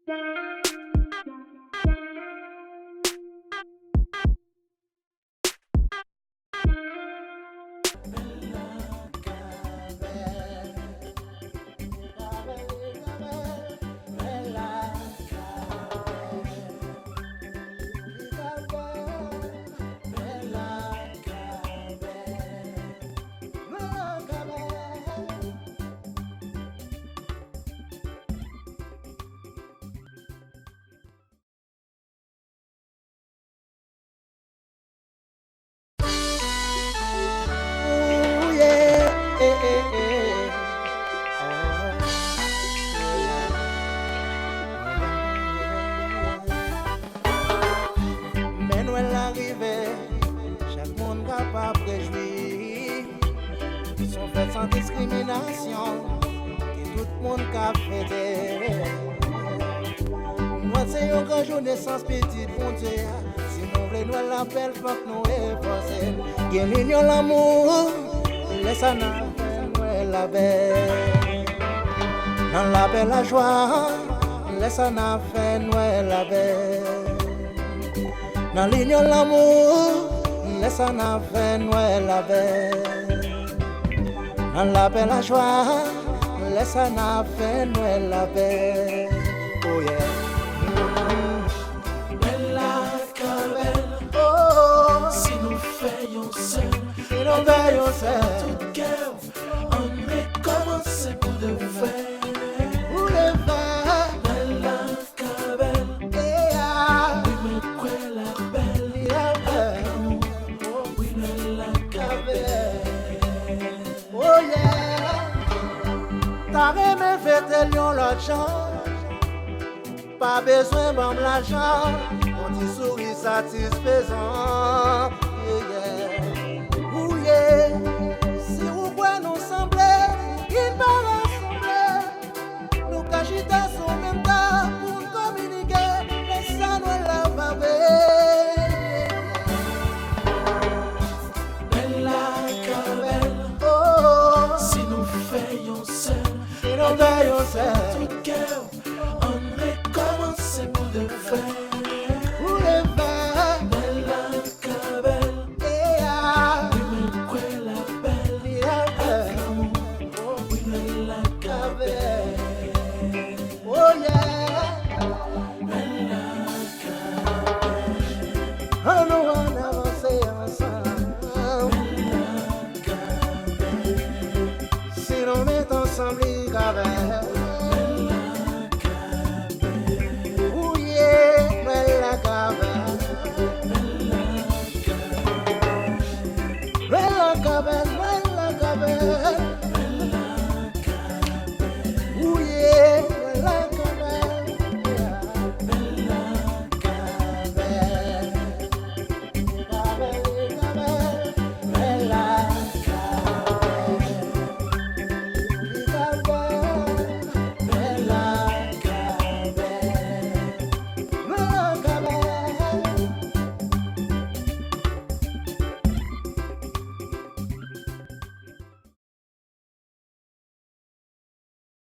Mais nous l'arrivée, chaque monde capable de réjouir. Ils sont faits sans discrimination, et tout le monde a fêté. Moi c'est une grande journée sans petit bon Dieu. Si nous voulons nous l'appel, faut que nous efforcer. Gain l'union l'amour, laisse à nous la paix. Dans la paix la joie, laisse à nous la paix. Dans l'union l'amour, laisse à nous la paix. Dans la paix la joie, laisse à nous la paix. Oh yeah. Si nous faisons seul, Si nous veillons seul, tout cœur, on recommence pour de vrai. pour le faire, Bella cabelle, oui mais quoi la belle, oui mais la cabelle. oh yeah. T'as aimé fêter l'argent, pas besoin de l'argent, on dit souris satisfaisant. Yeah, yeah. Oh yeah. Si vous voyez nous sembler, il va rassembler. Nous cachiter sur le même temps pour nous communiquer, et ça nous la baver. Bella cabelle, Oh, si nous faisons seul, si nous veillons seul, tout cœur, on recommence pour de vrai. pour le faire, Bella cabelle, yeah. oui mais quoi la belle, oui mais la cabelle. Oh yeah. On nous va avancer ensemble. Si nous mettons ensemble les gavelles. Oh yeah, mais la gavelle. Mais la gavelle, mais la gavelle.